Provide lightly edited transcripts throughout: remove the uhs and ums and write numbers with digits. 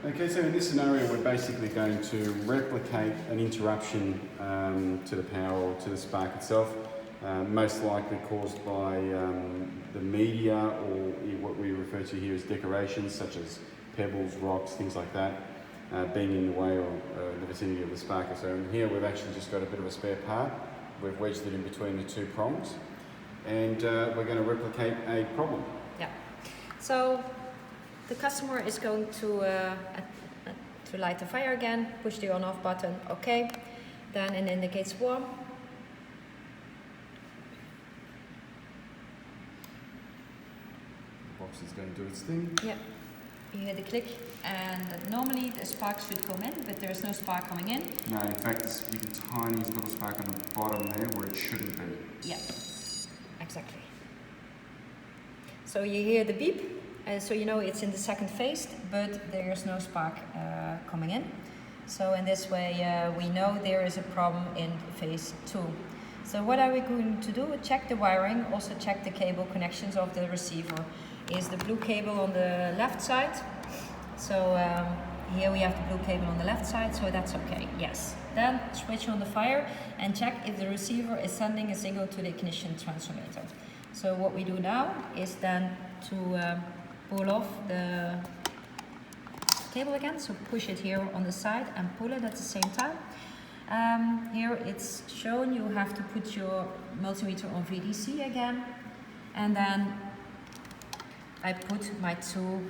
Okay, so in this scenario we're basically going to replicate an interruption to the power or to the spark itself, most likely caused by the media or what we refer to here as decorations such as pebbles, rocks, things like that, being in the way or the vicinity of the sparker. So here we've actually just got a bit of a spare part. We've wedged it in between the two prongs and we're going to replicate a problem. Yeah. So the customer is going to light the fire again, push the on-off button, okay. Then it indicates warm. The box is going to do its thing. Yeah. You hear the click, and normally the spark should come in, but there's no spark coming in. No, in fact, there's even tiniest little spark on the bottom there where it shouldn't be. Yeah, exactly. So you hear the beep. So you know it's in the second phase, but there's no spark coming in. So in this way we know there is a problem in phase 2. So what are we going to do? Check the wiring, also check the cable connections of the receiver. Is the blue cable on the left side? So here we have the blue cable on the left side, so that's okay, yes. Then switch on the fire and check if the receiver is sending a signal to the ignition transformator. So what we do now is then to pull off the cable again, so push it here on the side and pull it at the same time. Here it's shown you have to put your multimeter on VDC again, and then I put my two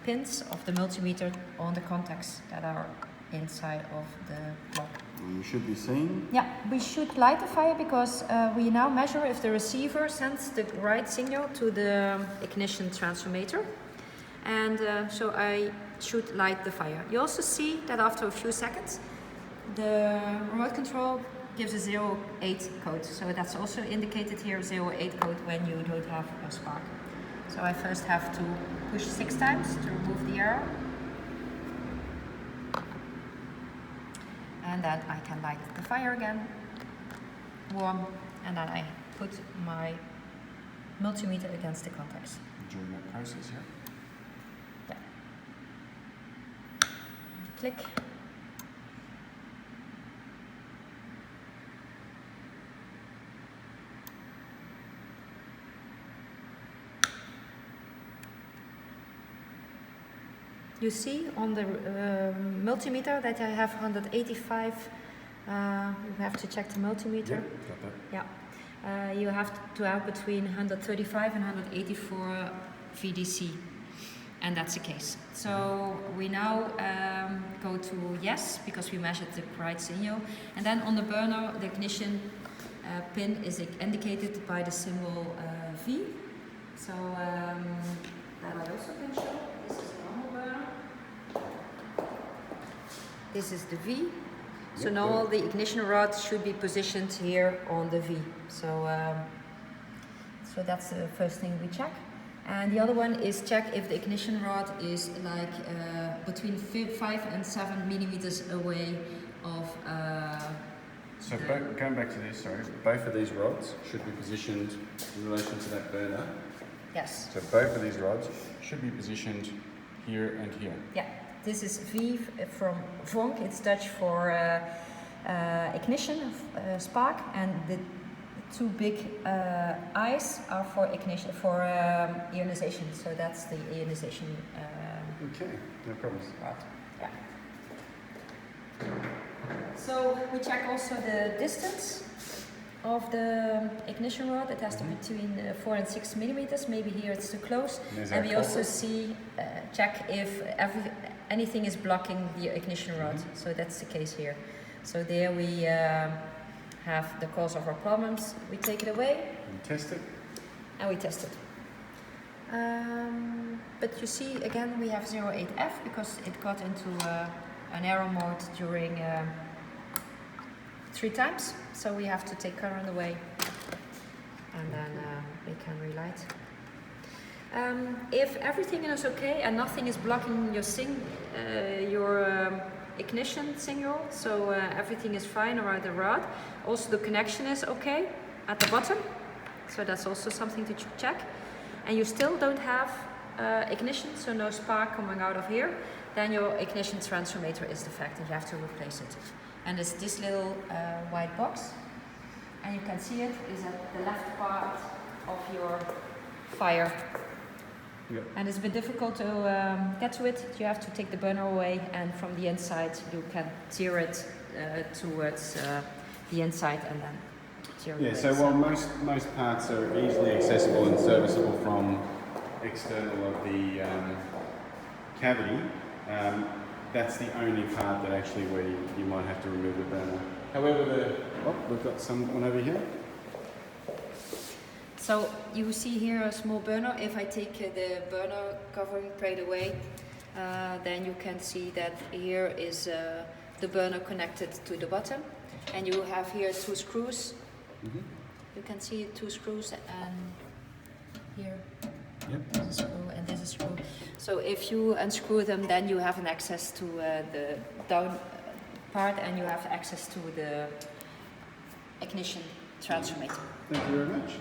pins of the multimeter on the contacts that are inside of the block. You should be seeing. Yeah, we should light the fire because we now measure if the receiver sends the right signal to the ignition transformator. And so I should light the fire. You also see that after a few seconds, the remote control gives a 08 code. So that's also indicated here, 08 code when you don't have a spark. So I first have to push 6 times to remove the arrow. And then I can light the fire again, warm, and then I put my multimeter against the contacts. During that process, yeah? Yeah. Click. You see on the multimeter that I have 185. You have to check the multimeter. Yeah, got that. Yeah. You have to have between 135 and 184 VDC, and that's the case. So we now go to yes because we measured the right signal, and then on the burner the ignition pin is indicated by the symbol V. So that I also can show. This is the normal burner. This is the V. So now the ignition rod should be positioned here on the V. So so that's the first thing we check. And the other one is check if the ignition rod is like between 5 and 7 millimeters away of. So going back to this, sorry, both of these rods should be positioned in relation to that burner. Yes. So both of these rods should be positioned here and here. Yeah. This is V from vonk, it's Dutch for ignition, spark, and the two big I's are for ignition, for ionization. So that's the ionization. Okay, no problems. Rod. Yeah. So we check also the distance of the ignition rod. It has to be between 4 and 6 millimeters. Maybe here it's too close. And we also check if anything is blocking the ignition rod. So that's the case here. So there we have the cause of our problems. We take it away. And test it. And we test it. But you see, again, we have 08F because it got into an error mode during 3 times. So we have to take current away. And then we can relight. If everything is okay and nothing is blocking your ignition signal, so everything is fine around the rod. Also the connection is okay at the bottom, so that's also something to check. And you still don't have ignition, so no spark coming out of here, then your ignition transformator is defective. You have to replace it. And it's this little white box, and you can see it is at the left part of your fire. Yep. And it's a bit difficult to get to it. You have to take the burner away, and from the inside you can tear it towards the inside and then tear it away. So while most parts are easily accessible and serviceable from external of the cavity, that's the only part that actually where you might have to remove the burner. However, we've got one over here. So you see here a small burner. If I take the burner covering plate away, then you can see that here is the burner connected to the bottom, and you have here 2 screws. Mm-hmm. You can see 2 screws, and here Yep. there's a screw and there's a screw. So if you unscrew them, then you have an access to the down part, and you have access to the ignition transformator. Thank you very much.